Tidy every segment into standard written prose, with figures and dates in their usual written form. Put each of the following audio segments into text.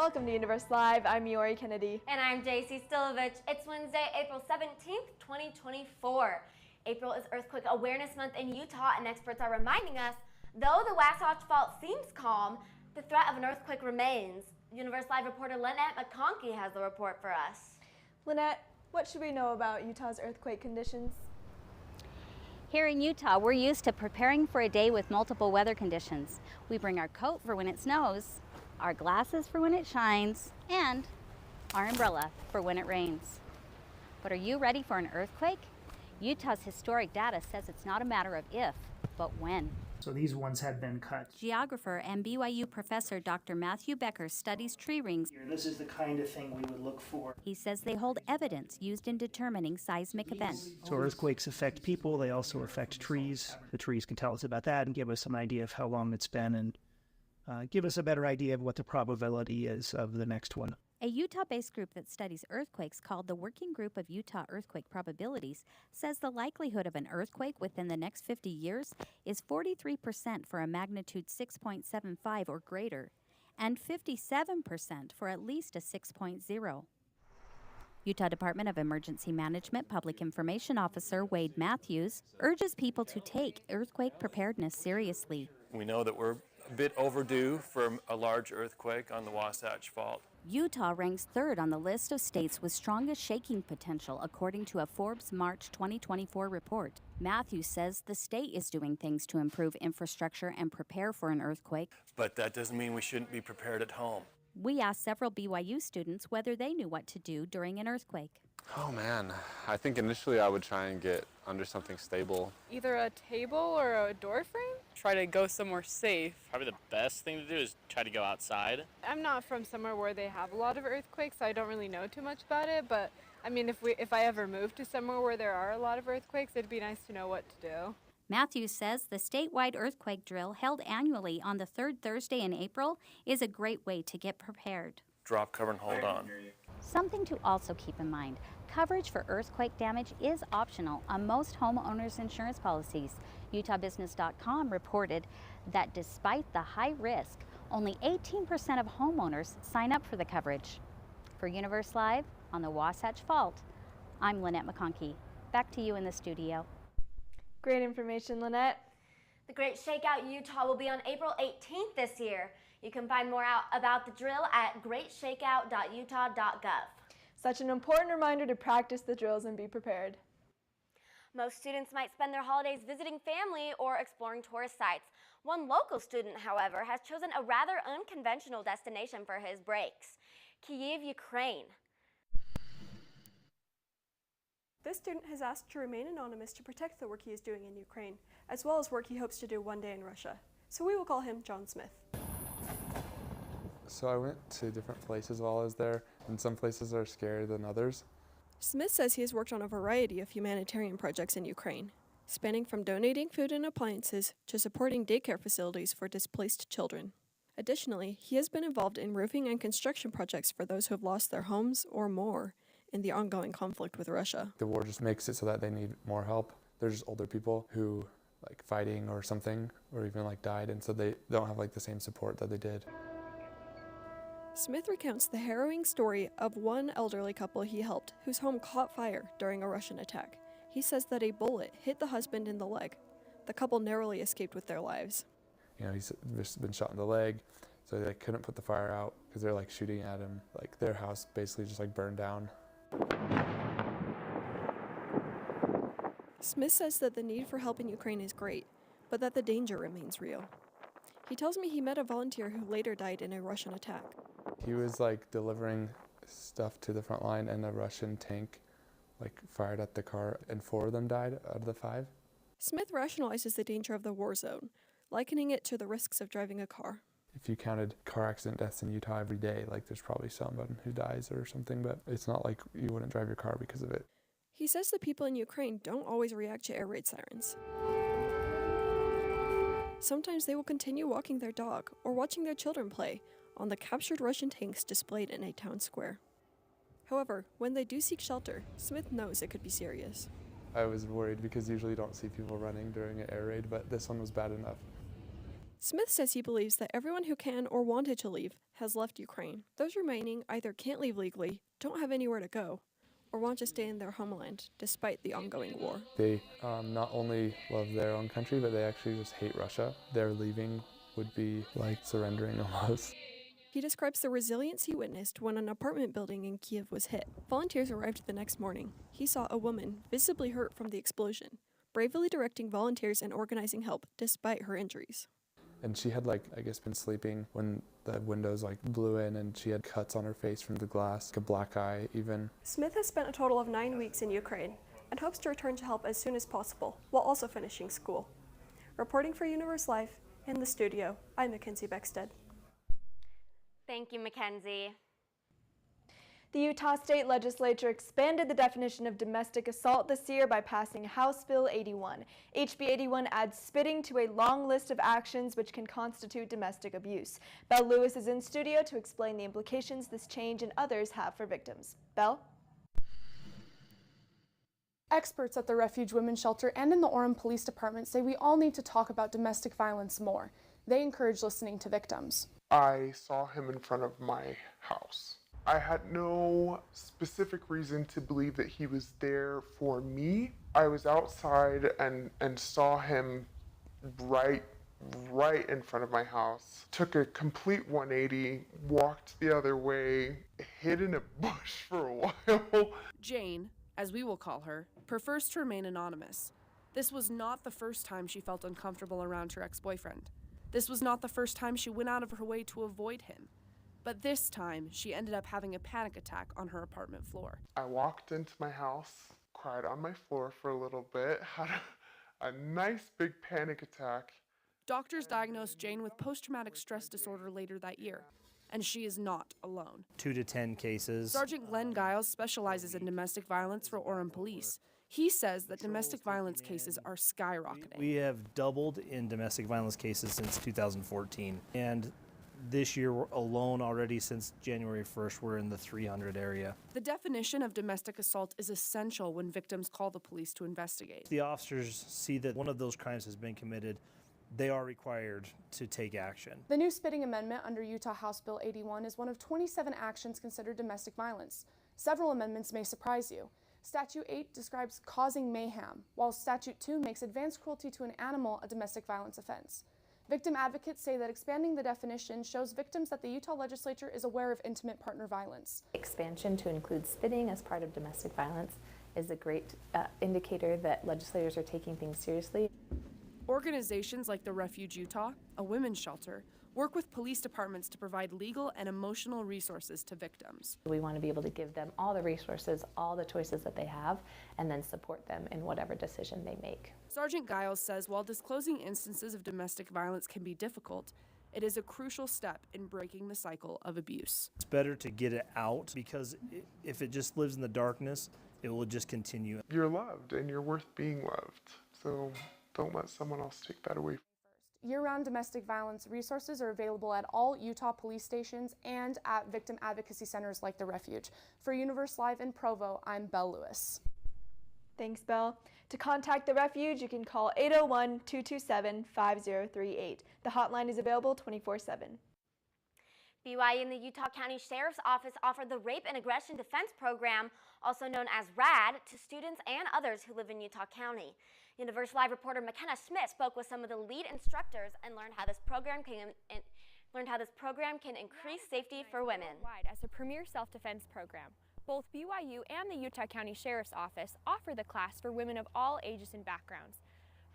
Welcome to Universe Live. I'm Yori Kennedy. And I'm JC Stilovich. It's Wednesday, April 17th, 2024. April is Earthquake Awareness Month in Utah, and experts are reminding us, though the Wasatch Fault seems calm, the threat of an earthquake remains. Universe Live reporter Lynette McConkey has the report for us. Lynette, what should we know about Utah's earthquake conditions? Here in Utah, we're used to preparing for a day with multiple weather conditions. We bring our coat for when it snows, our glasses for when it shines, and our umbrella for when it rains. But are you ready for an earthquake? Utah's historic data says it's not a matter of if, but when. So these ones have been cut. Geographer and BYU professor Dr. Matthew Becker studies tree rings. This is the kind of thing we would look for. He says they hold evidence used in determining seismic events. So earthquakes affect people, they also affect trees. The trees can tell us about that and give us some idea of how long it's been and give us a better idea of what the probability is of the next one. A Utah-based group that studies earthquakes called the Working Group of Utah Earthquake Probabilities says the likelihood of an earthquake within the next 50 years is 43% for a magnitude 6.75 or greater, and 57% for at least a 6.0. Utah Department of Emergency Management Public Information Officer Wade Matthews urges people to take earthquake preparedness seriously. We know that we're a bit overdue for a large earthquake on the Wasatch Fault. Utah ranks third on the list of states with strongest shaking potential, according to a Forbes March 2024 report. Matthews says the state is doing things to improve infrastructure and prepare for an earthquake. But that doesn't mean we shouldn't be prepared at home. We asked several BYU students whether they knew what to do during an earthquake. Oh man, I think initially I would try and get under something stable. Either a table or a door frame. Try to go somewhere safe. Probably the best thing to do is try to go outside. I'm not from somewhere where they have a lot of earthquakes, so I don't really know too much about it, but I mean, if I ever move to somewhere where there are a lot of earthquakes, it'd be nice to know what to do. Matthews says the statewide earthquake drill held annually on the third Thursday in April is a great way to get prepared. Drop, cover, and hold on. Something to also keep in mind, coverage for earthquake damage is optional on most homeowners' insurance policies. UtahBusiness.com reported that despite the high risk, only 18% of homeowners sign up for the coverage. For Universe Live on the Wasatch Fault, I'm Lynette McConkey. Back to you in the studio. Great information, Lynette. The Great Shakeout Utah will be on April 18th this year. You can find more out about the drill at greatshakeout.utah.gov. Such an important reminder to practice the drills and be prepared. Most students might spend their holidays visiting family or exploring tourist sites. One local student, however, has chosen a rather unconventional destination for his breaks: Kyiv, Ukraine. This student has asked to remain anonymous to protect the work he is doing in Ukraine, as well as work he hopes to do one day in Russia. So we will call him John Smith. So I went to different places while I was there, and some places are scarier than others. Smith says he has worked on a variety of humanitarian projects in Ukraine, spanning from donating food and appliances to supporting daycare facilities for displaced children. Additionally, he has been involved in roofing and construction projects for those who have lost their homes or more in the ongoing conflict with Russia. The war just makes it so that they need more help. There's just older people who fighting or something, or even died, and so they don't have the same support that they did. Smith recounts the harrowing story of one elderly couple he helped whose home caught fire during a Russian attack. He says that a bullet hit the husband in the leg. The couple narrowly escaped with their lives. He's just been shot in the leg, so they couldn't put the fire out because they're shooting at him. Their house basically just burned down. Smith says that the need for help in Ukraine is great, but that the danger remains real. He tells me he met a volunteer who later died in a Russian attack. He was delivering stuff to the front line, and a Russian tank fired at the car, and 4 of them died out of the 5. Smith rationalizes the danger of the war zone, likening it to the risks of driving a car. If you counted car accident deaths in Utah every day, there's probably someone who dies or something, but it's not like you wouldn't drive your car because of it. He says the people in Ukraine don't always react to air raid sirens. Sometimes they will continue walking their dog or watching their children play on the captured Russian tanks displayed in a town square. However, when they do seek shelter, Smith knows it could be serious. I was worried because usually you don't see people running during an air raid, but this one was bad enough. Smith says he believes that everyone who can or wanted to leave has left Ukraine. Those remaining either can't leave legally, don't have anywhere to go, or want to stay in their homeland despite the ongoing war. They not only love their own country, but they actually just hate Russia. Their leaving would be like surrendering almost. He describes the resilience he witnessed when an apartment building in Kiev was hit. Volunteers arrived the next morning. He saw a woman, visibly hurt from the explosion, bravely directing volunteers and organizing help despite her injuries. And she had been sleeping when the windows blew in, and she had cuts on her face from the glass, a black eye even. Smith has spent a total of 9 weeks in Ukraine and hopes to return to help as soon as possible while also finishing school. Reporting for Universe Life, in the studio, I'm Mackenzie Beckstead. Thank you, Mackenzie. The Utah State Legislature expanded the definition of domestic assault this year by passing House Bill 81. HB 81 adds spitting to a long list of actions which can constitute domestic abuse. Belle Lewis is in studio to explain the implications this change and others have for victims. Belle? Experts at the Refuge Women's Shelter and in the Orem Police Department say we all need to talk about domestic violence more. They encourage listening to victims. I saw him in front of my house. I had no specific reason to believe that he was there for me. I was outside and saw him right in front of my house. Took a complete 180, walked the other way, hid in a bush for a while. Jane, as we will call her, prefers to remain anonymous. This was not the first time she felt uncomfortable around her ex-boyfriend. This was not the first time she went out of her way to avoid him. But this time, she ended up having a panic attack on her apartment floor. I walked into my house, cried on my floor for a little bit, had a nice big panic attack. Doctors diagnosed Jane with post-traumatic stress disorder later that year, and she is not alone. 2 to 10 cases. Sergeant Glenn Giles specializes in domestic violence for Orem Police. He says that domestic violence cases are skyrocketing. We have doubled in domestic violence cases since 2014, and this year alone already since January 1st, we're in the 300 area. The definition of domestic assault is essential when victims call the police to investigate. The officers see that one of those crimes has been committed. They are required to take action. The new spitting amendment under Utah House Bill 81 is one of 27 actions considered domestic violence. Several amendments may surprise you. Statute 8 describes causing mayhem, while Statute 2 makes advanced cruelty to an animal a domestic violence offense. Victim advocates say that expanding the definition shows victims that the Utah legislature is aware of intimate partner violence. Expansion to include spitting as part of domestic violence is a great indicator that legislators are taking things seriously. Organizations like the Refuge Utah, a women's shelter, work with police departments to provide legal and emotional resources to victims. We want to be able to give them all the resources, all the choices that they have, and then support them in whatever decision they make. Sergeant Giles says while disclosing instances of domestic violence can be difficult, it is a crucial step in breaking the cycle of abuse. It's better to get it out because if it just lives in the darkness, it will just continue. You're loved and you're worth being loved. So don't let someone else take that away. Year-round domestic violence resources are available at all Utah police stations and at victim advocacy centers like the Refuge. For Universe Live in Provo, I'm Belle Lewis. Thanks, Belle. To contact the Refuge, you can call 801-227-5038. The hotline is available 24/7. BYU and the Utah County Sheriff's Office offered the Rape and Aggression Defense Program, also known as RAD, to students and others who live in Utah County. Universe Live reporter McKenna Schmidt spoke with some of the lead instructors and learned how this program can increase safety for women. As a premier self-defense program, both BYU and the Utah County Sheriff's Office offer the class for women of all ages and backgrounds.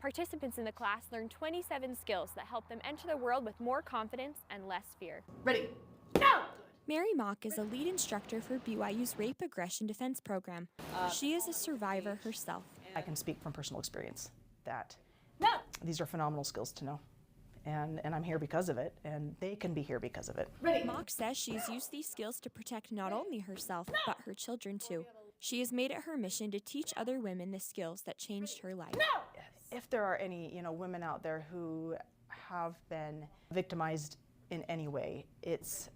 Participants in the class learn 27 skills that help them enter the world with more confidence and less fear. Ready, go! Mary Mock is a lead instructor for BYU's Rape Aggression Defense Program. She is a survivor herself. I can speak from personal experience that these are phenomenal skills to know. And I'm here because of it, and they can be here because of it. Mock says she's used these skills to protect not only herself, but her children too. She has made it her mission to teach other women the skills that changed her life. If there are any, women out there who have been victimized in any way, it's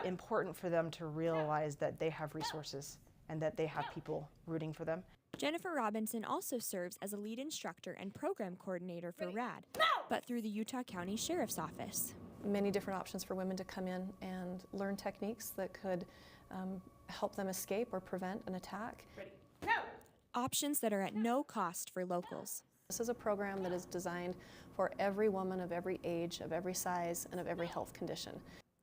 important for them to realize that they have resources and that they have people rooting for them. Jennifer Robinson also serves as a lead instructor and program coordinator for RAD. but through the Utah County Sheriff's Office. Many different options for women to come in and learn techniques that could help them escape or prevent an attack. Options that are at no cost for locals. This is a program that is designed for every woman of every age, of every size, and of every health condition.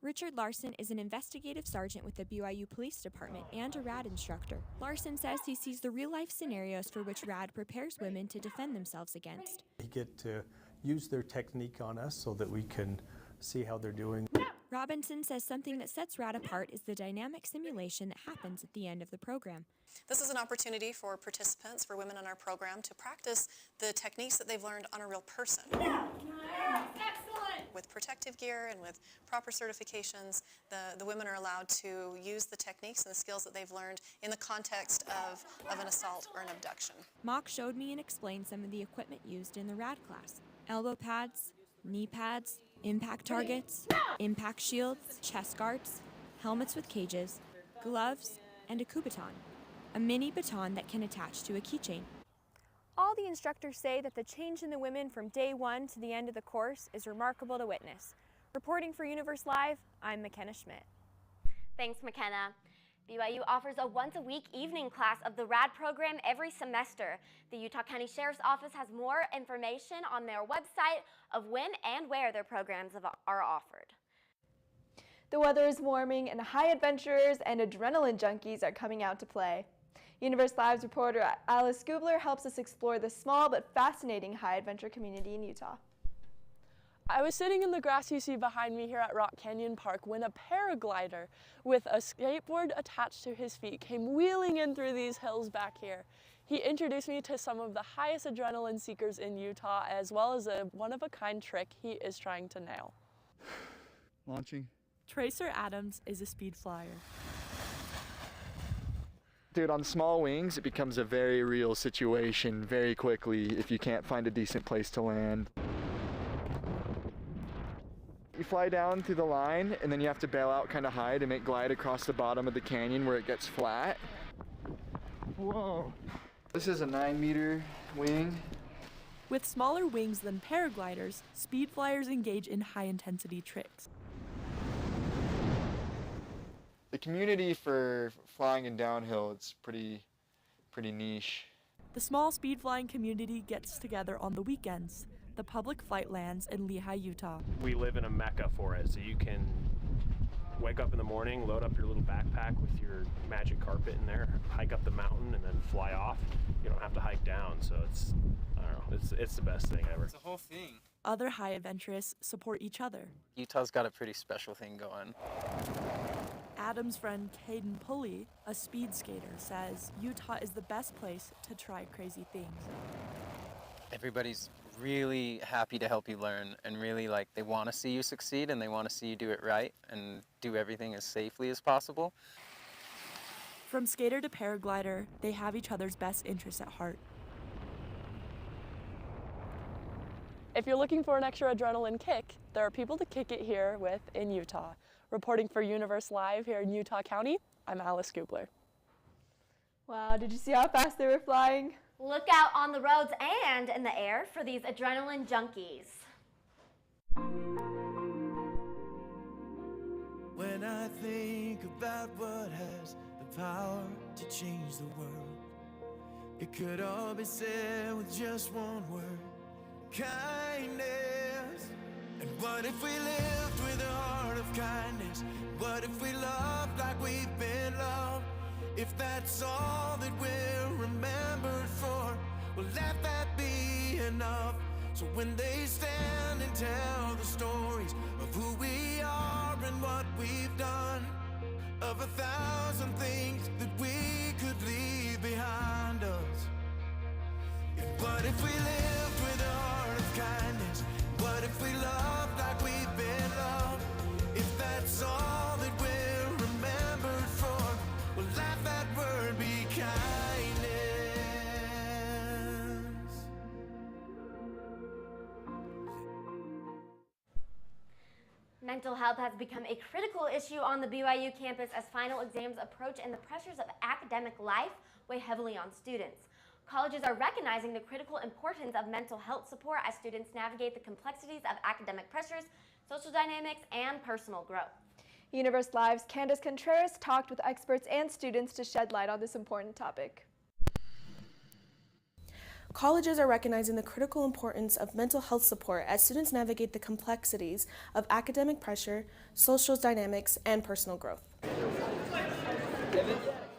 Richard Larson is an investigative sergeant with the BYU Police Department and a RAD instructor. Larson says he sees the real-life scenarios for which RAD prepares women to defend themselves against. They get to use their technique on us so that we can see how they're doing. Robinson says something that sets RAD apart is the dynamic simulation that happens at the end of the program. This is an opportunity for participants, for women in our program, to practice the techniques that they've learned on a real person. With protective gear and with proper certifications, the women are allowed to use the techniques and the skills that they've learned in the context of an assault or an abduction. Mock showed me and explained some of the equipment used in the RAD class. Elbow pads, knee pads, impact targets, impact shields, chest guards, helmets with cages, gloves, and a Kubaton, a mini baton that can attach to a keychain. All the instructors say that the change in the women from day one to the end of the course is remarkable to witness. Reporting for Universe Live, I'm McKenna Schmidt. Thanks, McKenna. BYU offers a once-a-week evening class of the RAD program every semester. The Utah County Sheriff's Office has more information on their website of when and where their programs are offered. The weather is warming and high adventurers and adrenaline junkies are coming out to play. Universe Live's reporter Alice Gubler helps us explore the small but fascinating high adventure community in Utah. I was sitting in the grass you see behind me here at Rock Canyon Park when a paraglider with a skateboard attached to his feet came wheeling in through these hills back here. He introduced me to some of the highest adrenaline seekers in Utah, as well as a one-of-a-kind trick he is trying to nail. Launching. Tracer Adams is a speed flyer. Dude, on small wings, it becomes a very real situation very quickly if you can't find a decent place to land. You fly down through the line, and then you have to bail out kind of high to make glide across the bottom of the canyon where it gets flat. Whoa. This is a 9-meter wing. With smaller wings than paragliders, speed flyers engage in high-intensity tricks. The community for flying in downhill, it's pretty niche. The small speed flying community gets together on the weekends. The public flight lands in Lehi, Utah. We live in a mecca for it, so you can wake up in the morning, load up your little backpack with your magic carpet in there, hike up the mountain, and then fly off. You don't have to hike down, so it's, I don't know, it's the best thing ever. It's the whole thing. Other high adventurers support each other. Utah's got a pretty special thing going. Adam's friend Caden Pulley, a speed skater, says Utah is the best place to try crazy things. Everybody's really happy to help you learn, and really they want to see you succeed, and they want to see you do it right and do everything as safely as possible. From skater to paraglider, they have each other's best interests at heart. If you're looking for an extra adrenaline kick, there are people to kick it here with in Utah. Reporting for Universe Live here in Utah County, I'm Alice Gubler. Wow, did you see how fast they were flying? Look out on the roads and in the air for these adrenaline junkies. When I think about what has the power to change the world, it could all be said with just one word: kindness. And what if we lived with a heart of kindness? What if we loved like we've been loved? If that's all that we're remembered for, well, let that be enough. So when they stand and tell the stories of who we are and what we've done, of 1,000 things that we could leave behind us. And what if we lived with a heart of kindness? What if we loved like we've been loved? If that's all that we're remembered for, well, let that word be kindness. Mental health has become a critical issue on the BYU campus as final exams approach and the pressures of academic life weigh heavily on students. Colleges are recognizing the critical importance of mental health support as students navigate the complexities of academic pressures, social dynamics, and personal growth. Universe Live's Candace Contreras talked with experts and students to shed light on this important topic. Colleges are recognizing the critical importance of mental health support as students navigate the complexities of academic pressure, social dynamics, and personal growth.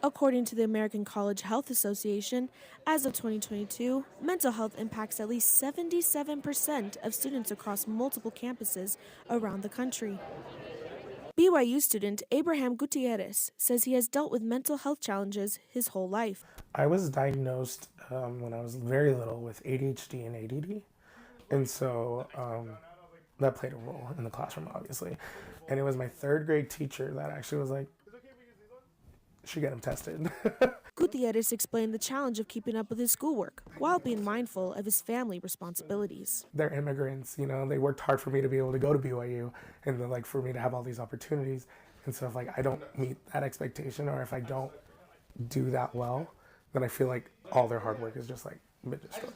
According to the American College Health Association, as of 2022, mental health impacts at least 77% of students across multiple campuses around the country. BYU student Abraham Gutierrez says he has dealt with mental health challenges his whole life. I was diagnosed when I was very little with ADHD and ADD, and so that played a role in the classroom, obviously. And it was my third grade teacher that actually was like, should get him tested. Gutierrez explained the challenge of keeping up with his schoolwork while being mindful of his family responsibilities. They're immigrants, you know, they worked hard for me to be able to go to BYU and then, like, for me to have all these opportunities. And so if like I don't meet that expectation, or if I don't do that well, then I feel like all their hard work is just like been destroyed.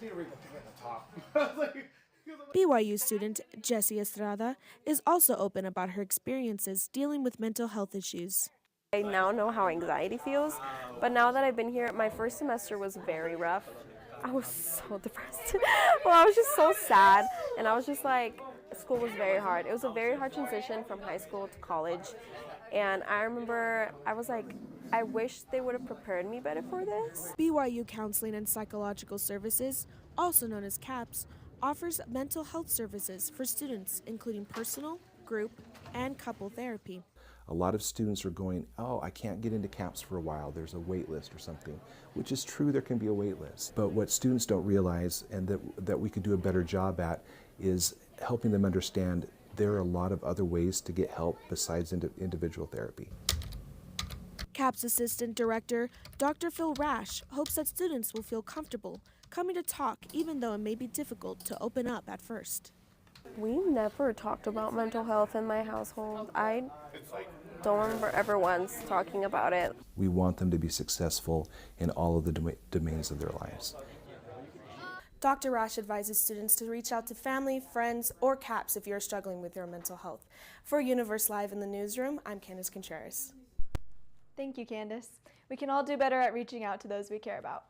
BYU student Jessie Estrada is also open about her experiences dealing with mental health issues. I now know how anxiety feels, but now that I've been here, my first semester was very rough. I was so depressed. Well, I was just so sad, and I was just like, school was very hard. It was a very hard transition from high school to college, and I remember I was like, I wish they would have prepared me better for this. BYU Counseling and Psychological Services, also known as CAPS, offers mental health services for students, including personal, group, and couple therapy. A lot of students are going, oh, I can't get into CAPS for a while, there's a wait list or something, which is true, there can be a wait list. But what students don't realize, and that we can do a better job at, is helping them understand there are a lot of other ways to get help besides individual therapy. CAPS Assistant Director Dr. Phil Rash hopes that students will feel comfortable coming to talk, even though it may be difficult to open up at first. We never talked about mental health in my household. I don't remember ever once talking about it. We want them to be successful in all of the domains of their lives. Dr. Rash advises students to reach out to family, friends, or CAPS if you're struggling with your mental health. For Universe Live in the newsroom, I'm Candace Contreras. Thank you, Candace. We can all do better at reaching out to those we care about.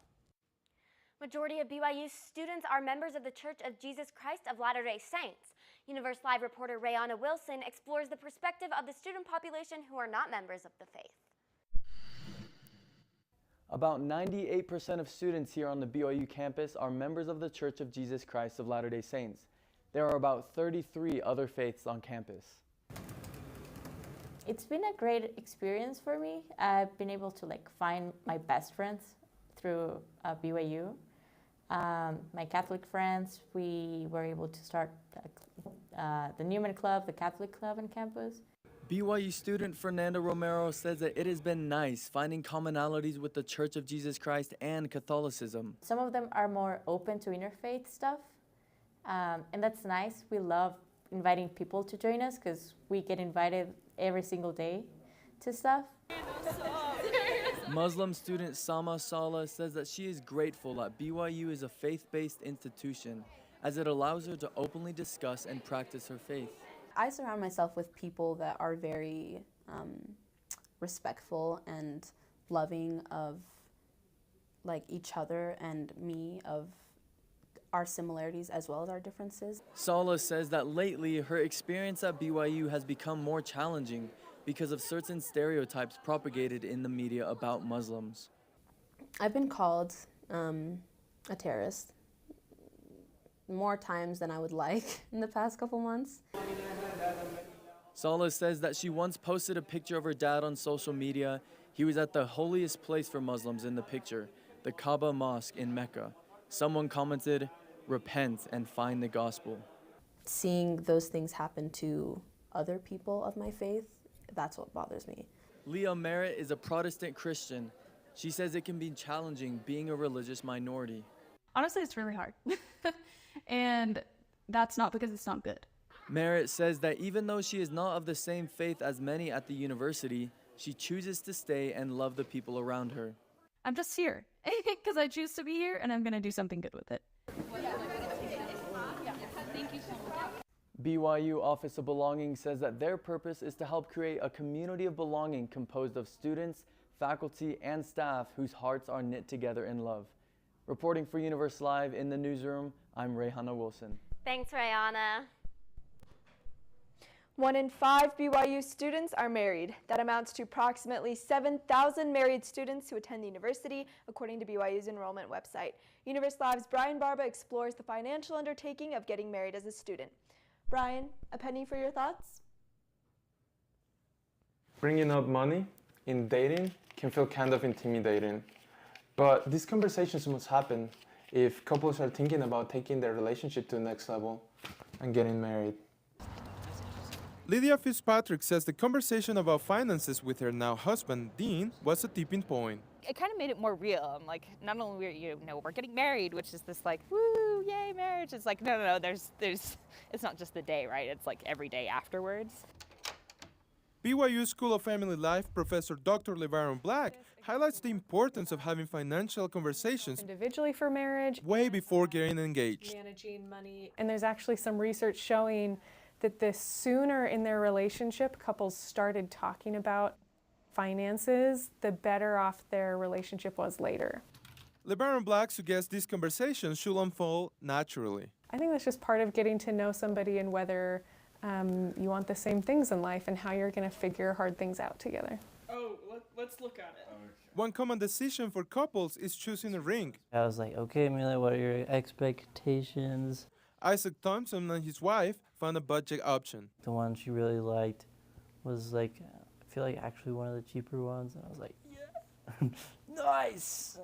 Majority of BYU students are members of the Church of Jesus Christ of Latter-day Saints. Universe Live reporter Rayana Wilson explores the perspective of the student population who are not members of the faith. About 98% of students here on the BYU campus are members of the Church of Jesus Christ of Latter-day Saints. There are about 33 other faiths on campus. It's been a great experience for me. I've been able to find my best friends through BYU. My Catholic friends, we were able to start the Newman Club, the Catholic Club on campus. BYU student Fernanda Romero says that it has been nice finding commonalities with the Church of Jesus Christ and Catholicism. Some of them are more open to interfaith stuff, and that's nice. We love inviting people to join us because we get invited every single day to stuff. Muslim student Sama Saleh says that she is grateful that BYU is a faith-based institution as it allows her to openly discuss and practice her faith. I surround myself with people that are very respectful and loving of each other and me, of our similarities as well as our differences. Saleh says that lately her experience at BYU has become more challenging because of certain stereotypes propagated in the media about Muslims. I've been called a terrorist more times than I would like in the past couple months. Saleh says that she once posted a picture of her dad on social media. He was at the holiest place for Muslims in the picture, the Kaaba Mosque in Mecca. Someone commented, "Repent and find the gospel." Seeing those things happen to other people of my faith, that's what bothers me. Leah Merritt is a Protestant Christian. She says it can be challenging being a religious minority. Honestly, it's really hard. And that's not because it's not good. Merritt says that even though she is not of the same faith as many at the university, she chooses to stay and love the people around her. I'm just here because I choose to be here and I'm going to do something good with it. Thank you so much. BYU Office of Belonging says that their purpose is to help create a community of belonging composed of students, faculty, and staff whose hearts are knit together in love. Reporting for Universe Live in the newsroom, I'm Rayhana Wilson. Thanks, Rayana. 1 in 5 BYU students are married. That amounts to approximately 7,000 married students who attend the university, according to BYU's enrollment website. Universe Live's Brian Barba explores the financial undertaking of getting married as a student. Brian, a penny for your thoughts? Bringing up money in dating can feel kind of intimidating, but these conversations must happen if couples are thinking about taking their relationship to the next level and getting married. Lydia Fitzpatrick says the conversation about finances with her now husband, Dean, was a tipping point. It kind of made it more real. I'm like, not only we're getting married, which is this like, woo, yay, marriage. It's like, no, there's, it's not just the day, right? It's like every day afterwards. BYU School of Family Life Professor Dr. LeBaron Black highlights the importance of having financial conversations Individually for marriage, way before getting engaged. managing money. And there's actually some research showing that the sooner in their relationship couples started talking about finances, the better off their relationship was later. LeBaron Black suggests these conversations should unfold naturally. I think that's just part of getting to know somebody and whether you want the same things in life and how you're going to figure hard things out together. Oh, let's look at it. One common decision for couples is choosing a ring. I was like, okay, Amelia, what are your expectations? Isaac Thompson and his wife found a budget option. The one she really liked was like, I feel like actually one of the cheaper ones. And I was like, yeah, nice.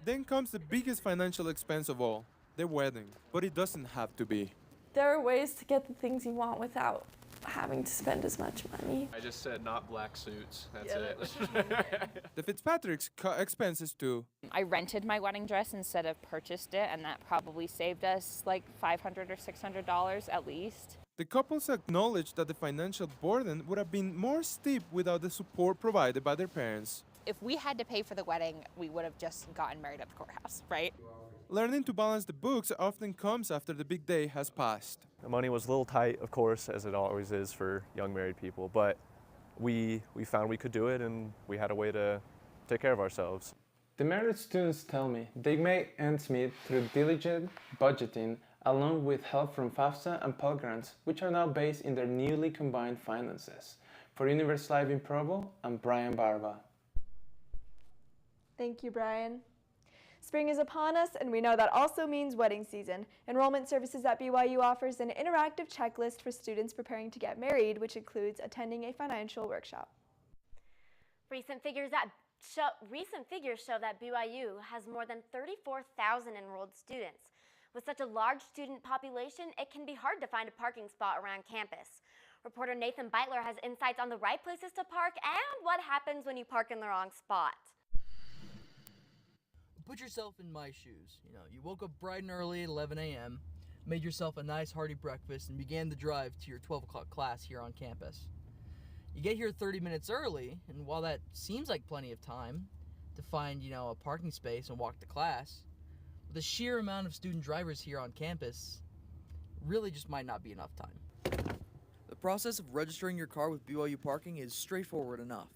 Then comes the biggest financial expense of all, the wedding. But it doesn't have to be. There are ways to get the things you want without having to spend as much money. I just said not black suits. That's Yeah, it. The Fitzpatricks cut expenses too. I rented my wedding dress instead of purchased it, and that probably saved us like $500 or $600 at least. The couples acknowledged that the financial burden would have been more steep without the support provided by their parents. If we had to pay for the wedding, we would have just gotten married at the courthouse, right? Learning to balance the books often comes after the big day has passed. The money was a little tight, of course, as it always is for young married people, but we found we could do it and we had a way to take care of ourselves. The married students tell me they make ends meet through diligent budgeting along with help from FAFSA and Pell Grants, which are now based in their newly combined finances. For Universe Live in Provo, I'm Brian Barba. Thank you, Brian. Spring is upon us, and we know that also means wedding season. Enrollment Services at BYU offers an interactive checklist for students preparing to get married, which includes attending a financial workshop. Recent figures show that BYU has more than 34,000 enrolled students. With such a large student population, it can be hard to find a parking spot around campus. Reporter Nathan Beitler has insights on the right places to park and what happens when you park in the wrong spot. Put yourself in my shoes. You woke up bright and early at 11 a.m., made yourself a nice hearty breakfast, and began the drive to your 12 o'clock class here on campus. You get here 30 minutes early, and while that seems like plenty of time to find, a parking space and walk to class, with the sheer amount of student drivers here on campus, really just might not be enough time. The process of registering your car with BYU Parking is straightforward enough.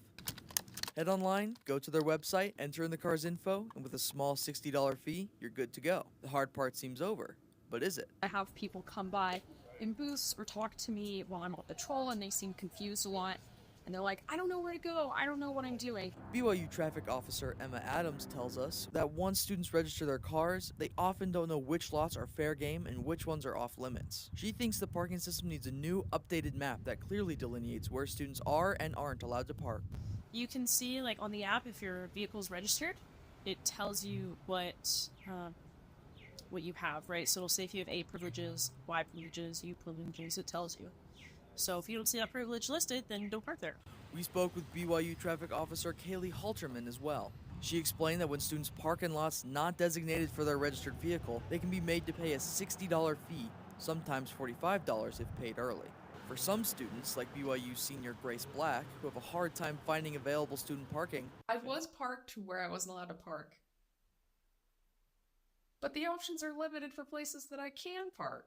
Head online, go to their website, enter in the car's info, and with a small $60 fee, you're good to go. The hard part seems over, but is it? I have people come by in booths or talk to me while I'm on patrol and they seem confused a lot. And they're like, I don't know where to go. I don't know what I'm doing. BYU traffic officer Emma Adams tells us that once students register their cars, they often don't know which lots are fair game and which ones are off limits. She thinks the parking system needs a new, updated map that clearly delineates where students are and aren't allowed to park. You can see, like on the app, if your vehicle's registered, it tells you what you have, right? So it'll say if you have A privileges, Y privileges, U privileges, it tells you. So if you don't see that privilege listed, then don't park there. We spoke with BYU traffic officer Kaylee Halterman as well. She explained that when students park in lots not designated for their registered vehicle, they can be made to pay a $60 fee, sometimes $45 if paid early. For some students, like BYU senior Grace Black, who have a hard time finding available student parking, I was parked where I wasn't allowed to park. But the options are limited for places that I can park.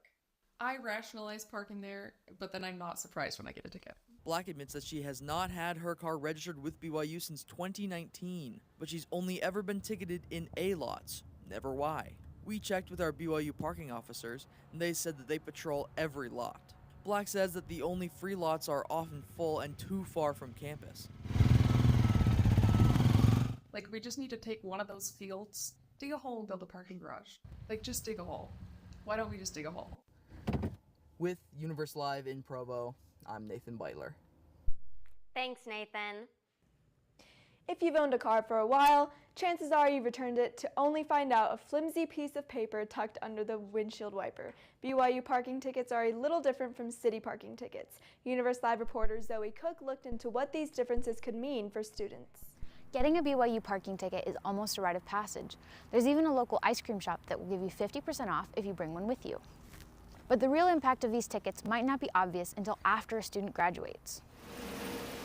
I rationalize parking there, but then I'm not surprised when I get a ticket. Black admits that she has not had her car registered with BYU since 2019, but she's only ever been ticketed in A lots, never Y. We checked with our BYU parking officers, and they said that they patrol every lot. Black says that the only free lots are often full and too far from campus. Like, we just need to take one of those fields, dig a hole and build a parking garage. Like, just dig a hole. Why don't we just dig a hole? With Universe Live in Provo, I'm Nathan Beitler. Thanks, Nathan. If you've owned a car for a while, chances are you've returned it to only find out a flimsy piece of paper tucked under the windshield wiper. BYU parking tickets are a little different from city parking tickets. Universe Live reporter Zoe Cook looked into what these differences could mean for students. Getting a BYU parking ticket is almost a rite of passage. There's even a local ice cream shop that will give you 50% off if you bring one with you. But the real impact of these tickets might not be obvious until after a student graduates.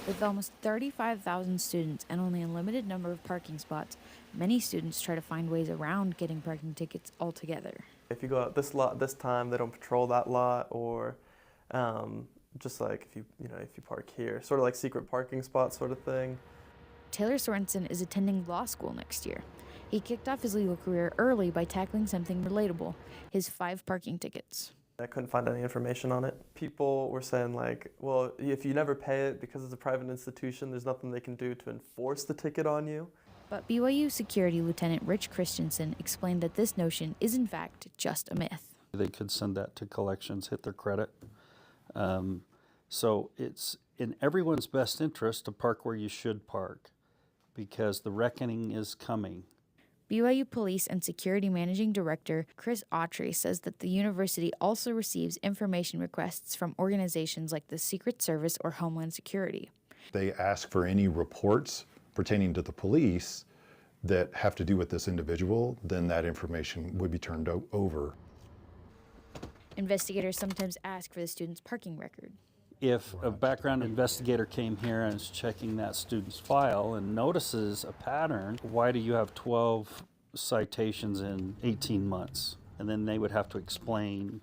With almost 35,000 students and only a limited number of parking spots, many students try to find ways around getting parking tickets altogether. If you go out this lot this time, they don't patrol that lot, or just like if you park here, sort of like secret parking spot sort of thing. Taylor Sorensen is attending law school next year. He kicked off his legal career early by tackling something relatable, his 5 parking tickets. I couldn't find any information on it. People were saying like, well, if you never pay it because it's a private institution, there's nothing they can do to enforce the ticket on you. But BYU Security Lieutenant Rich Christensen explained that this notion is in fact just a myth. They could send that to collections, hit their credit. So it's in everyone's best interest to park where you should park, because the reckoning is coming. BYU Police and Security Managing Director Chris Autry says that the university also receives information requests from organizations like the Secret Service or Homeland Security. They ask for any reports pertaining to the police that have to do with this individual, then that information would be turned over. Investigators sometimes ask for the student's parking record. If a background investigator came here and is checking that student's file and notices a pattern, why do you have 12 citations in 18 months? And then they would have to explain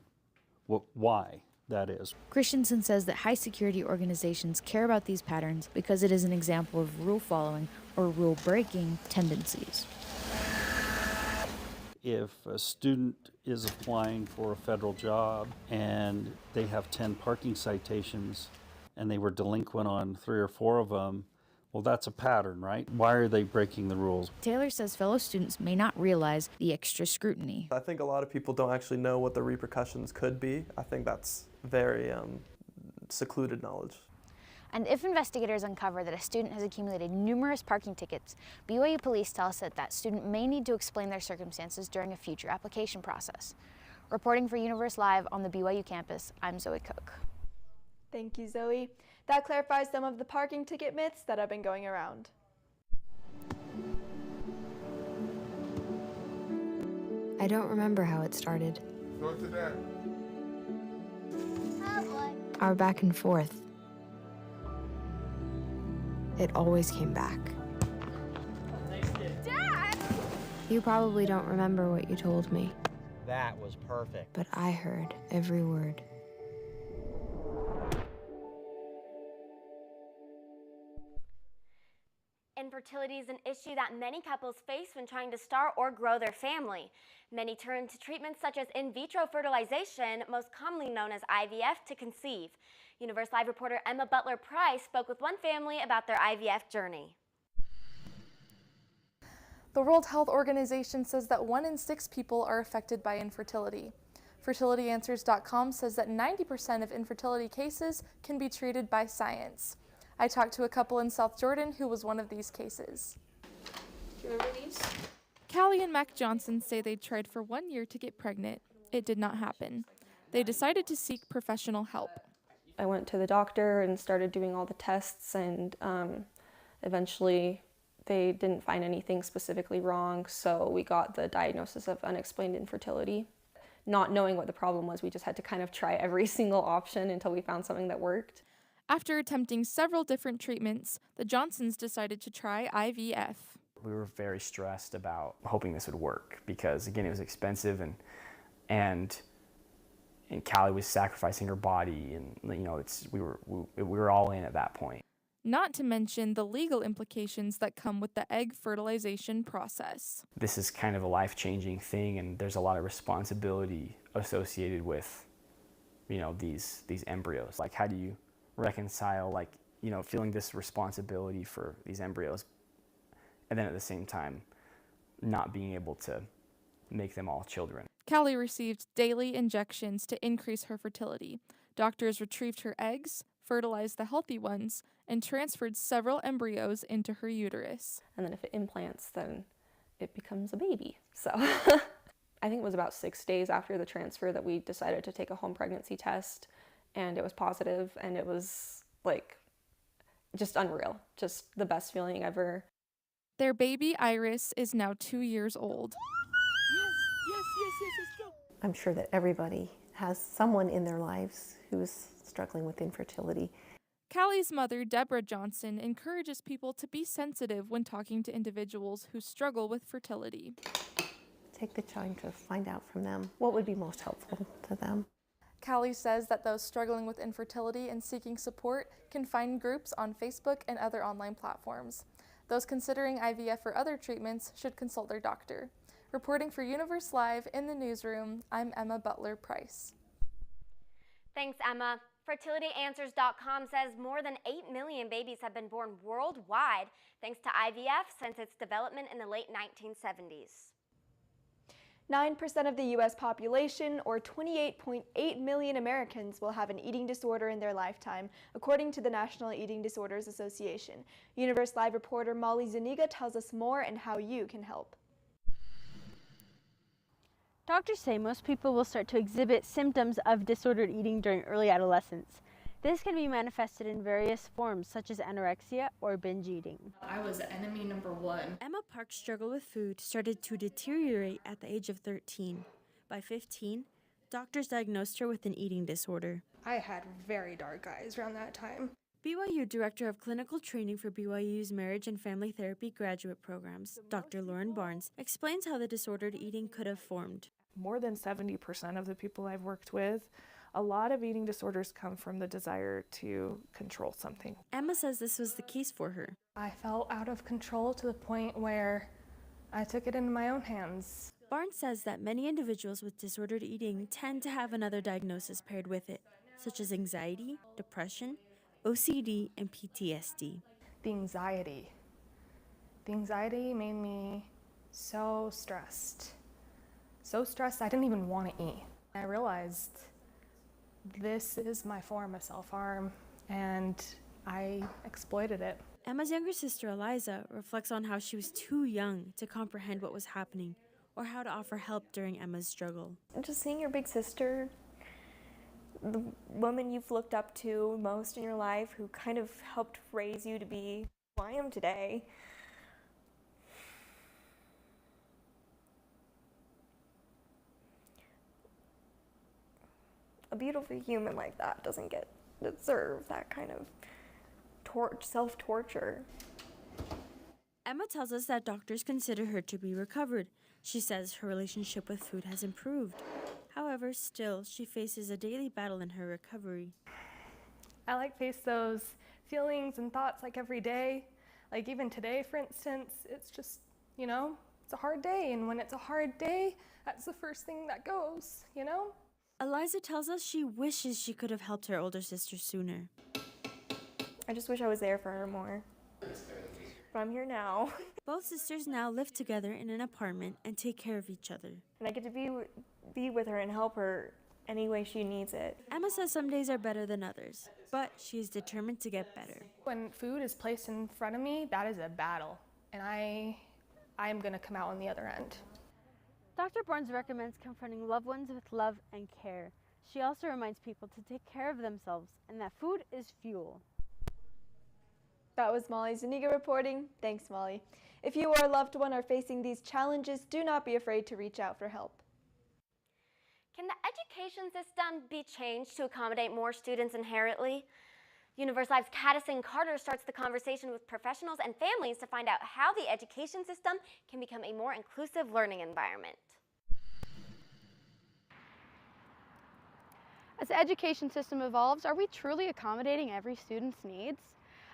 why that is. Christensen says that high security organizations care about these patterns because it is an example of rule following or rule breaking tendencies. If a student is applying for a federal job and they have 10 parking citations and they were delinquent on 3 or 4 of them, well, that's a pattern, right? Why are they breaking the rules? Taylor says fellow students may not realize the extra scrutiny. I think a lot of people don't actually know what the repercussions could be. I think that's very secluded knowledge. And if investigators uncover that a student has accumulated numerous parking tickets, BYU police tell us that that student may need to explain their circumstances during a future application process. Reporting for Universe Live on the BYU campus, I'm Zoe Cook. Thank you, Zoe. That clarifies some of the parking ticket myths that have been going around. I don't remember how it started. Go to that. Our back and forth. It always came back. Dad! You probably don't remember what you told me, That was perfect. but I heard every word. Infertility is an issue that many couples face when trying to start or grow their family. Many turn to treatments such as in vitro fertilization, most commonly known as IVF, to conceive. Universe Live reporter Emma Butler Price spoke with one family about their IVF journey. The World Health Organization says that 1 in 6 people are affected by infertility. FertilityAnswers.com says that 90% of infertility cases can be treated by science. I talked to a couple in South Jordan who was one of these cases. Do you remember these? Callie and Mac Johnson say they tried for 1 year to get pregnant. It did not happen. They decided to seek professional help. I went to the doctor and started doing all the tests, and eventually they didn't find anything specifically wrong, so we got the diagnosis of unexplained infertility. not knowing what the problem was. We just had to kind of try every single option until we found something that worked. After attempting several different treatments, the Johnsons decided to try IVF. We were very stressed about hoping this would work because, again, it was expensive and Callie was sacrificing her body, and we were all in at that point. Not to mention the legal implications that come with the egg fertilization process. This is kind of a life-changing thing, and there's a lot of responsibility associated with, these embryos. Like, how do you reconcile, feeling this responsibility for these embryos, and then at the same time, not being able to make them all children? Callie received daily injections to increase her fertility. Doctors retrieved her eggs, fertilized the healthy ones, and transferred several embryos into her uterus. And then if it implants, then it becomes a baby. So I think it was about 6 days after the transfer that we decided to take a home pregnancy test, and it was positive, and it was just unreal. Just the best feeling ever. Their baby Iris is now 2 years old. I'm sure that everybody has someone in their lives who's struggling with infertility. Callie's mother, Deborah Johnson, encourages people to be sensitive when talking to individuals who struggle with fertility. Take the time to find out from them what would be most helpful to them. Callie says that those struggling with infertility and seeking support can find groups on Facebook and other online platforms. Those considering IVF or other treatments should consult their doctor. Reporting for Universe Live in the newsroom, I'm Emma Butler-Price. Thanks, Emma. FertilityAnswers.com says more than 8 million babies have been born worldwide thanks to IVF since its development in the late 1970s. 9% of the U.S. population, or 28.8 million Americans, will have an eating disorder in their lifetime, according to the National Eating Disorders Association. Universe Live reporter Molly Zuniga tells us more and how you can help. Doctors say most people will start to exhibit symptoms of disordered eating during early adolescence. This can be manifested in various forms, such as anorexia or binge eating. I was enemy number one. Emma Park's struggle with food started to deteriorate at the age of 13. By 15, doctors diagnosed her with an eating disorder. I had very dark eyes around that time. BYU Director of Clinical Training for BYU's Marriage and Family Therapy graduate programs, Dr. Lauren Barnes, explains how the disordered eating could have formed. More than 70% of the people I've worked with, a lot of eating disorders come from the desire to control something. Emma says this was the case for her. I felt out of control to the point where I took it into my own hands. Barnes says that many individuals with disordered eating tend to have another diagnosis paired with it, such as anxiety, depression, OCD, and PTSD. The anxiety made me so stressed. So stressed I didn't even want to eat. I realized this is my form of self-harm, and I exploited it. Emma's younger sister, Eliza, reflects on how she was too young to comprehend what was happening or how to offer help during Emma's struggle. Just seeing your big sister, the woman you've looked up to most in your life, who kind of helped raise you to be who I am today. A beautiful human like that doesn't deserve that kind of self-torture. Emma tells us that doctors consider her to be recovered. She says her relationship with food has improved. However, still, she faces a daily battle in her recovery. I face those feelings and thoughts every day. Even today, for instance, it's just, it's a hard day. And when it's a hard day, that's the first thing that goes, Eliza tells us she wishes she could have helped her older sister sooner. I just wish I was there for her more. But I'm here now. Both sisters now live together in an apartment and take care of each other. And I get to be with her and help her any way she needs it. Emma says some days are better than others, but she is determined to get better. When food is placed in front of me, that is a battle. And I am going to come out on the other end. Dr. Barnes recommends confronting loved ones with love and care. She also reminds people to take care of themselves and that food is fuel. That was Molly Zuniga reporting. Thanks, Molly. If you or a loved one are facing these challenges, do not be afraid to reach out for help. Can the education system be changed to accommodate more students inherently? Universe Live's Caddison Carter starts the conversation with professionals and families to find out how the education system can become a more inclusive learning environment. As the education system evolves, are we truly accommodating every student's needs?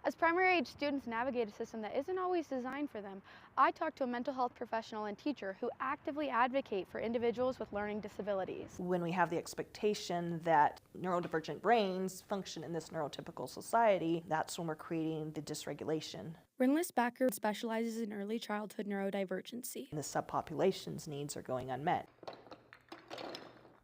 As primary age students navigate a system that isn't always designed for them, I talked to a mental health professional and teacher who actively advocate for individuals with learning disabilities. When we have the expectation that neurodivergent brains function in this neurotypical society, that's when we're creating the dysregulation. Rinlis Backer specializes in early childhood neurodivergency. And the subpopulation's needs are going unmet.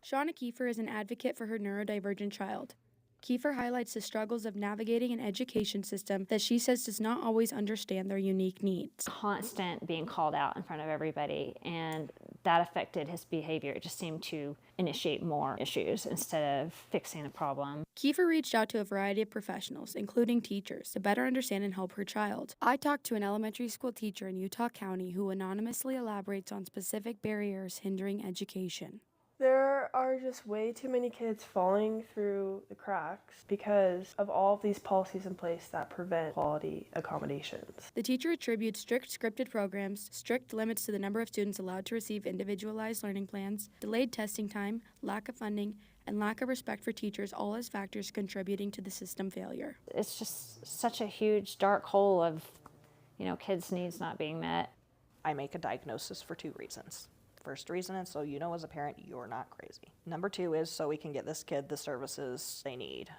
Shauna Kiefer is an advocate for her neurodivergent child. Kiefer highlights the struggles of navigating an education system that she says does not always understand their unique needs. Constant being called out in front of everybody, and that affected his behavior. It just seemed to initiate more issues instead of fixing a problem. Kiefer reached out to a variety of professionals, including teachers, to better understand and help her child. I talked to an elementary school teacher in Utah County who anonymously elaborates on specific barriers hindering education. There are just way too many kids falling through the cracks because of all of these policies in place that prevent quality accommodations. The teacher attributes strict scripted programs, strict limits to the number of students allowed to receive individualized learning plans, delayed testing time, lack of funding, and lack of respect for teachers, all as factors contributing to the system failure. It's just such a huge dark hole of, kids' needs not being met. I make a diagnosis for 2 reasons. First reason is so you know as a parent you're not crazy. Number 2 is so we can get this kid the services they need.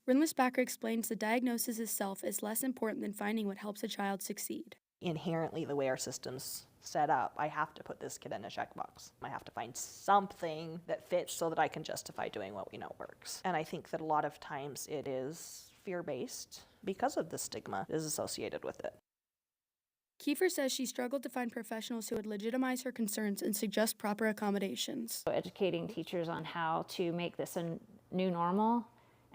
Rinlis Backer explains the diagnosis itself is less important than finding what helps a child succeed. Inherently, the way our system's set up, I have to put this kid in a checkbox. I have to find something that fits so that I can justify doing what we know works. And I think that a lot of times it is fear-based because of the stigma that is associated with it. Kiefer says she struggled to find professionals who would legitimize her concerns and suggest proper accommodations. So educating teachers on how to make this a new normal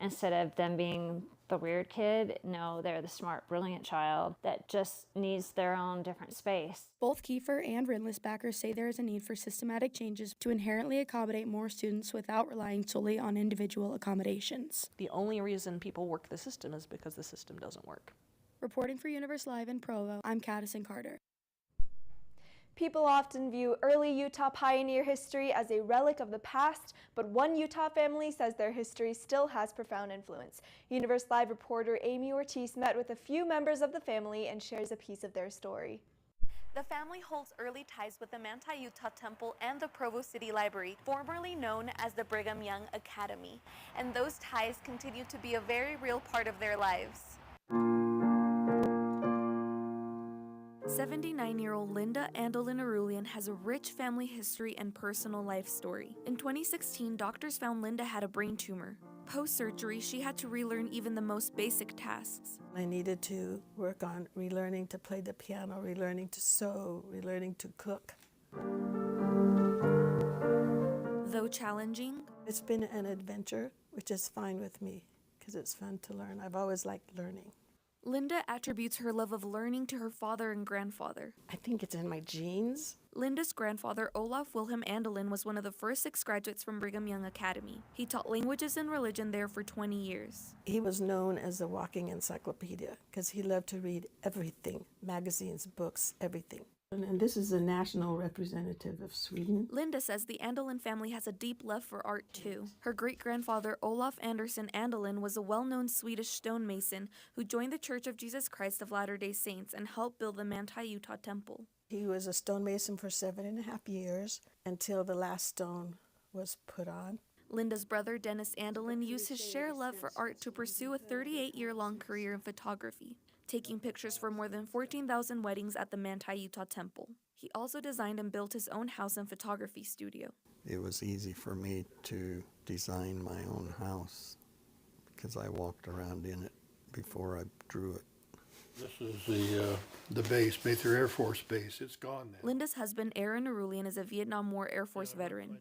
instead of them being the weird kid. No, they're the smart, brilliant child that just needs their own different space. Both Kiefer and Rinlis Backer say there is a need for systematic changes to inherently accommodate more students without relying solely on individual accommodations. The only reason people work the system is because the system doesn't work. Reporting for Universe Live in Provo, I'm Caddison Carter. People often view early Utah pioneer history as a relic of the past, but one Utah family says their history still has profound influence. Universe Live reporter Amy Ortiz met with a few members of the family and shares a piece of their story. The family holds early ties with the Manti Utah Temple and the Provo City Library, formerly known as the Brigham Young Academy, and those ties continue to be a very real part of their lives. 79-year-old Linda Andelin Arulian has a rich family history and personal life story. In 2016, doctors found Linda had a brain tumor. Post-surgery, she had to relearn even the most basic tasks. I needed to work on relearning to play the piano, relearning to sew, relearning to cook. Though challenging, it's been an adventure, which is fine with me because it's fun to learn. I've always liked learning. Linda attributes her love of learning to her father and grandfather. I think it's in my genes. Linda's grandfather, Olaf Wilhelm Andelin, was one of the first 6 graduates from Brigham Young Academy. He taught languages and religion there for 20 years. He was known as a walking encyclopedia because he loved to read everything, magazines, books, everything. And this is the national representative of Sweden. Linda says the Andelin family has a deep love for art too. Her great-grandfather Olaf Andersson Andelin was a well-known Swedish stonemason who joined the Church of Jesus Christ of Latter-day Saints and helped build the Manti Utah Temple. He was a stonemason for 7.5 years until the last stone was put on. Linda's brother Dennis Andelin used his shared love for art to pursue a 38-year-long career in photography, taking pictures for more than 14,000 weddings at the Manti Utah Temple. He also designed and built his own house and photography studio. It was easy for me to design my own house because I walked around in it before I drew it. This is the base, Mather Air Force Base. It's gone now. Linda's husband, Aaron Arulian, is a Vietnam War Air Force veteran.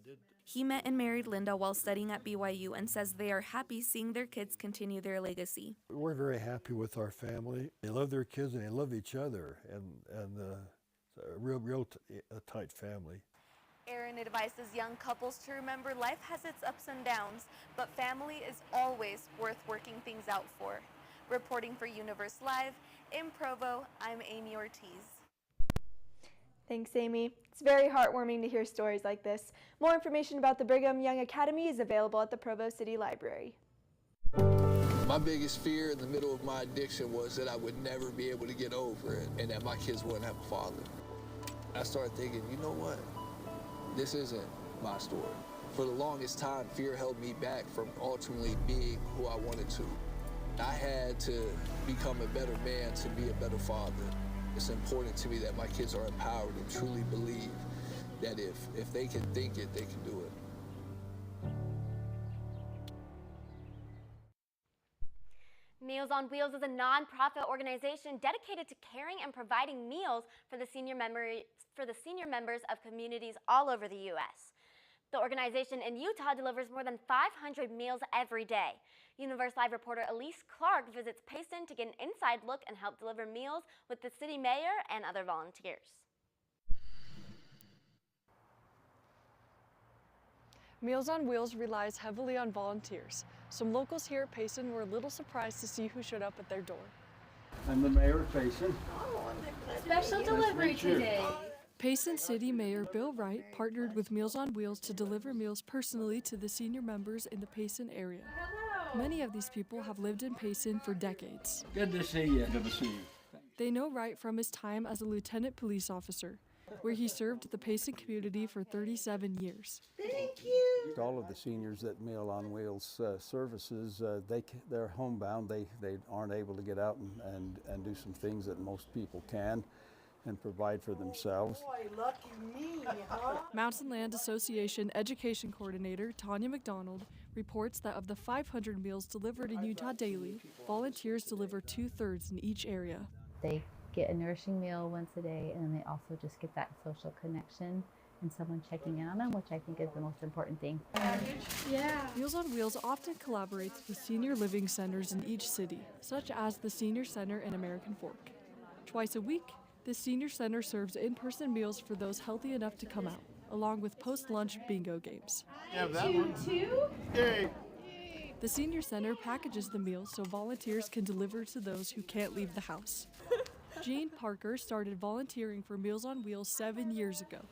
He met and married Linda while studying at BYU and says they are happy seeing their kids continue their legacy. We're very happy with our family. They love their kids and they love each other, and it's a real tight family. Erin advises young couples to remember life has its ups and downs, but family is always worth working things out for. Reporting for Universe Live, in Provo, I'm Amy Ortiz. Thanks, Amy. It's very heartwarming to hear stories like this. More information about the Brigham Young Academy is available at the Provo City Library. My biggest fear in the middle of my addiction was that I would never be able to get over it and that my kids wouldn't have a father. I started thinking, you know what? This isn't my story. For the longest time, fear held me back from ultimately being who I wanted to. I had to become a better man to be a better father. It's important to me that my kids are empowered and truly believe that if they can think it, they can do it. Meals on Wheels is a nonprofit organization dedicated to caring and providing meals for the senior members of communities all over the U.S. The organization in Utah delivers more than 500 meals every day. Universe Live reporter Elise Clark visits Payson to get an inside look and help deliver meals with the city mayor and other volunteers. Meals on Wheels relies heavily on volunteers. Some locals here at Payson were a little surprised to see who showed up at their door. I'm the mayor of Payson. Special delivery today. Payson City Mayor Bill Wright partnered with Meals on Wheels to deliver meals personally to the senior members in the Payson area. Many of these people have lived in Payson for decades. Good to see you. Good to see you. They know Wright from his time as a lieutenant police officer, where he served the Payson community for 37 years. Thank you. All of the seniors that Meal on Wheels services, they're homebound. They aren't able to get out and do some things that most people can and provide for themselves. Boy, lucky me, huh? Mountain Land Association Education Coordinator Tanya McDonald reports that of the 500 meals delivered in Utah daily, volunteers deliver 2/3 in each area. They get a nourishing meal once a day, and then they also just get that social connection and someone checking in on them, which I think is the most important thing. Yeah. Meals on Wheels often collaborates with senior living centers in each city, such as the Senior Center in American Fork. Twice a week, the Senior Center serves in-person meals for those healthy enough to come out, along with post-lunch bingo games. Have that one. Yay. The Senior Center packages the meals so volunteers can deliver to those who can't leave the house. Jean Parker started volunteering for Meals on Wheels 7 years ago.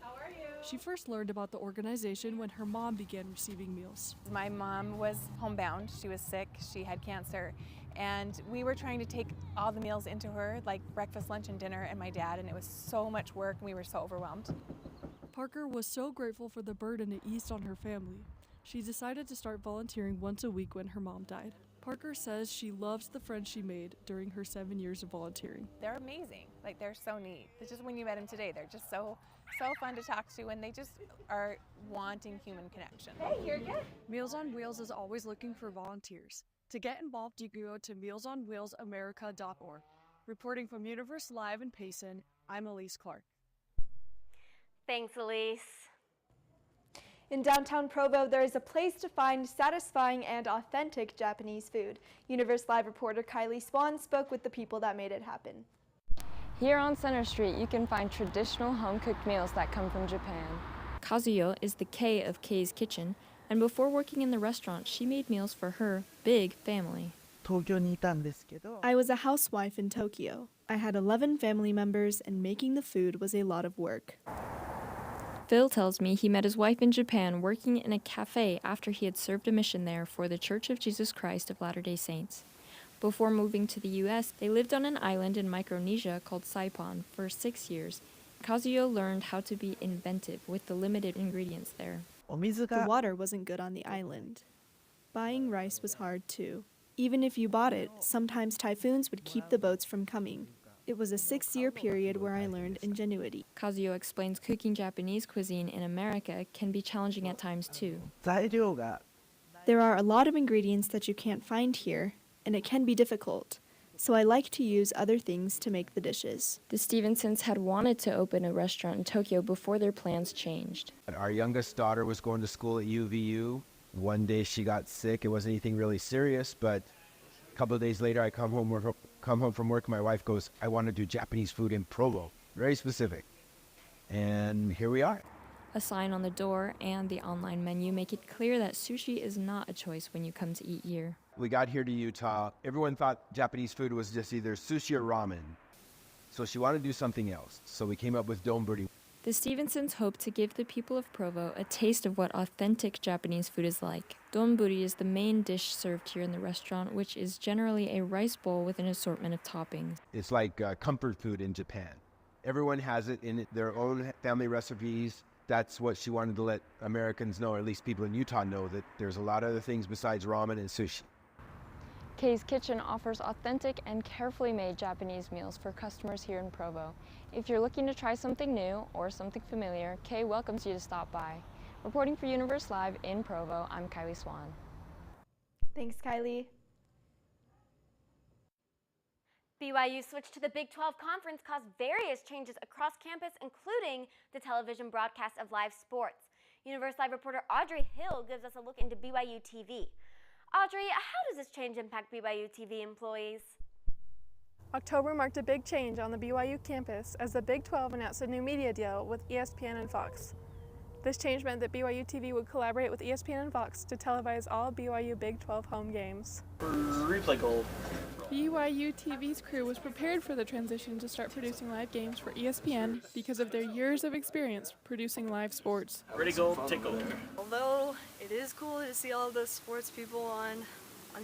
She first learned about the organization when her mom began receiving meals. My mom was homebound. She was sick. She had cancer. And we were trying to take all the meals into her, like breakfast, lunch, and dinner, and my dad, and it was so much work, and we were so overwhelmed. Parker was so grateful for the burden it eased on her family. She decided to start volunteering once a week when her mom died. Parker says she loves the friends she made during her 7 years of volunteering. They're amazing. Like, they're so neat. It's just when you met them today, they're just so fun to talk to, and they just are wanting human connection. Hey, you're good. Meals on Wheels is always looking for volunteers. To get involved, you can go to mealsonwheelsamerica.org. Reporting from Universe Live in Payson, I'm Elise Clark. Thanks, Elise. In downtown Provo, there is a place to find satisfying and authentic Japanese food. Universe Live reporter Kylie Swan spoke with the people that made it happen. Here on Center Street, you can find traditional home-cooked meals that come from Japan. Kazuyo is the K of K's Kitchen, and before working in the restaurant, she made meals for her big family. I was a housewife in Tokyo. I had 11 family members, and making the food was a lot of work. Phil tells me he met his wife in Japan working in a cafe after he had served a mission there for the Church of Jesus Christ of Latter-day Saints. Before moving to the U.S., they lived on an island in Micronesia called Saipan for 6 years. Kazuyo learned how to be inventive with the limited ingredients there. The water wasn't good on the island. Buying rice was hard too. Even if you bought it, sometimes typhoons would keep the boats from coming. It was a 6-year period where I learned ingenuity. Kazuyo explains cooking Japanese cuisine in America can be challenging at times too. There are a lot of ingredients that you can't find here, and it can be difficult. So I like to use other things to make the dishes. The Stevensons had wanted to open a restaurant in Tokyo before their plans changed. Our youngest daughter was going to school at UVU. One day she got sick. It wasn't anything really serious, but a couple of days later I come home from work, my wife goes, I want to do Japanese food in Provo. Very specific. And here we are. A sign on the door and the online menu make it clear that sushi is not a choice when you come to eat here. We got here to Utah. Everyone thought Japanese food was just either sushi or ramen. So she wanted to do something else. So we came up with donburi. The Stevensons hope to give the people of Provo a taste of what authentic Japanese food is like. Donburi is the main dish served here in the restaurant, which is generally a rice bowl with an assortment of toppings. It's like comfort food in Japan. Everyone has it in their own family recipes. That's what she wanted to let Americans know, or at least people in Utah know, that there's a lot of other things besides ramen and sushi. Kay's Kitchen offers authentic and carefully made Japanese meals for customers here in Provo. If you're looking to try something new or something familiar, Kay welcomes you to stop by. Reporting for Universe Live in Provo, I'm Kylie Swan. Thanks, Kylie. BYU switched to the Big 12 Conference caused various changes across campus, including the television broadcast of live sports. Universe Live reporter Audrey Hill gives us a look into BYU TV. Audrey, how does this change impact BYU TV employees? October marked a big change on the BYU campus as the Big 12 announced a new media deal with ESPN and Fox. This change meant that BYU TV would collaborate with ESPN and Fox to televise all BYU Big 12 home games. Replay gold. BYU TV's crew was prepared for the transition to start producing live games for ESPN because of their years of experience producing live sports. Ready gold, take gold. Although it is cool to see all the sports people on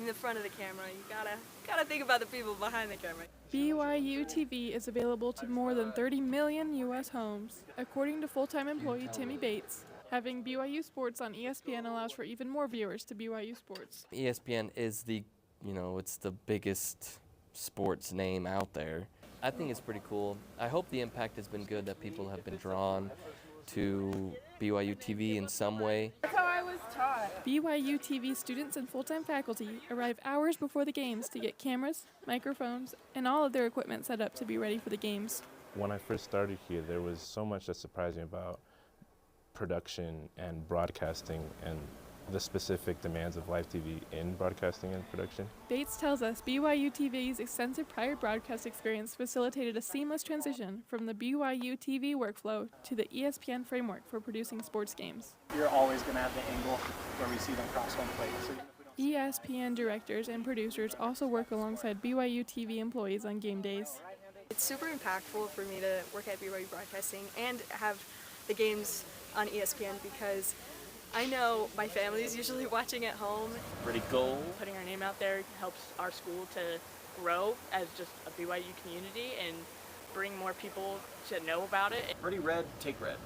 the front of the camera, you gotta think about the people behind the camera. BYU TV is available to more than 30 million U.S. homes. According to full-time employee Timmy Bates, having BYU Sports on ESPN allows for even more viewers to BYU Sports. ESPN is it's the biggest sports name out there. I think it's pretty cool. I hope the impact has been good, that people have been drawn to BYU TV in some way. That's how I was taught. BYU TV students and full-time faculty arrive hours before the games to get cameras, microphones, and all of their equipment set up to be ready for the games. When I first started here, there was so much that surprised me about production and broadcasting and the specific demands of live TV in broadcasting and production. Bates tells us BYU TV's extensive prior broadcast experience facilitated a seamless transition from the BYU TV workflow to the ESPN framework for producing sports games. You're always going to have the angle where we see them cross home plate. So ESPN directors and producers also work alongside BYU TV employees on game days. It's super impactful for me to work at BYU Broadcasting and have the games on ESPN because I know my family is usually watching at home. Ready gold. Putting our name out there helps our school to grow as just a BYU community and bring more people to know about it. Ready red, take red.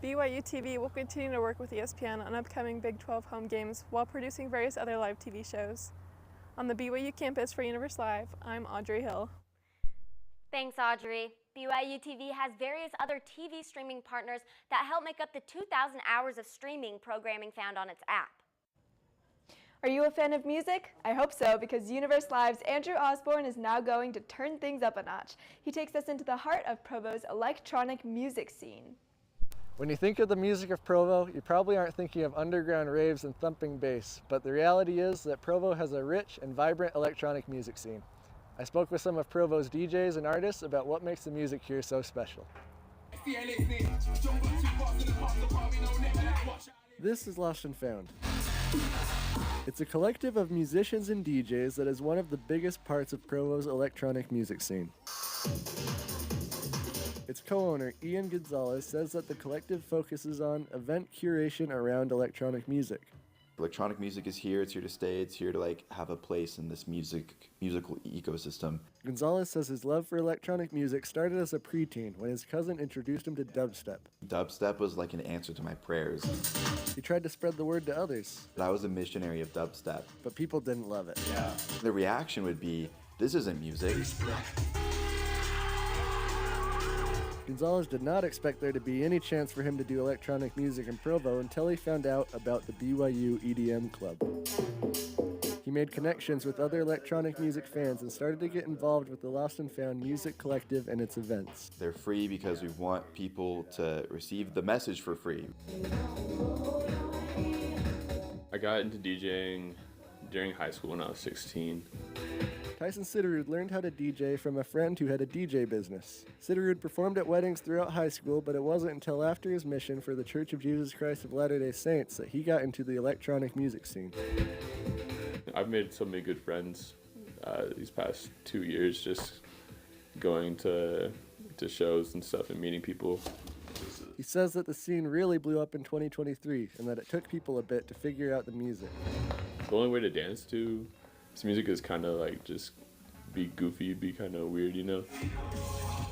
BYU TV will continue to work with ESPN on upcoming Big 12 home games while producing various other live TV shows. On the BYU campus for Universe Live, I'm Audrey Hill. Thanks, Audrey. BYU TV has various other TV streaming partners that help make up the 2,000 hours of streaming programming found on its app. Are you a fan of music? I hope so, because Universe Live's Andrew Osborne is now going to turn things up a notch. He takes us into the heart of Provo's electronic music scene. When you think of the music of Provo, you probably aren't thinking of underground raves and thumping bass, but the reality is that Provo has a rich and vibrant electronic music scene. I spoke with some of Provo's DJs and artists about what makes the music here so special. This is Lost and Found. It's a collective of musicians and DJs that is one of the biggest parts of Provo's electronic music scene. Its co-owner, Ian Gonzalez, says that the collective focuses on event curation around electronic music. Electronic music is here, it's here to stay, it's here to have a place in this musical ecosystem. Gonzalez says his love for electronic music started as a preteen when his cousin introduced him to dubstep. Dubstep was like an answer to my prayers. He tried to spread the word to others. I was a missionary of dubstep. But people didn't love it. Yeah. The reaction would be, this isn't music. Gonzalez did not expect there to be any chance for him to do electronic music in Provo until he found out about the BYU EDM Club. He made connections with other electronic music fans and started to get involved with the Lost and Found Music Collective and its events. They're free because we want people to receive the message for free. I got into DJing during high school when I was 16. Tyson Sitterud learned how to DJ from a friend who had a DJ business. Sitterud performed at weddings throughout high school, but it wasn't until after his mission for the Church of Jesus Christ of Latter-day Saints that he got into the electronic music scene. I've made so many good friends these past 2 years, just going to shows and stuff and meeting people. He says that the scene really blew up in 2023 and that it took people a bit to figure out the music. The only way to dance to this music is kind of like just be goofy, be kind of weird, you know?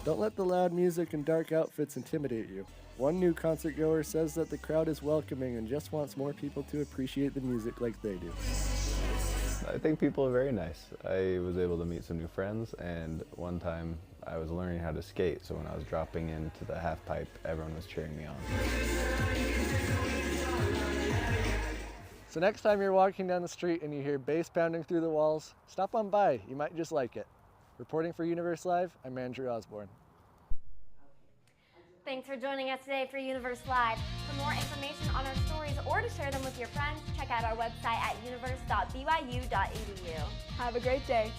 Don't let the loud music and dark outfits intimidate you. One new concert goer says that the crowd is welcoming and just wants more people to appreciate the music like they do. I think people are very nice. I was able to meet some new friends, and one time I was learning how to skate, so when I was dropping into the half pipe, everyone was cheering me on. So next time you're walking down the street and you hear bass pounding through the walls, stop on by. You might just like it. Reporting for Universe Live, I'm Andrew Osborne. Thanks for joining us today for Universe Live. For more information on our stories or to share them with your friends, check out our website at universe.byu.edu. Have a great day.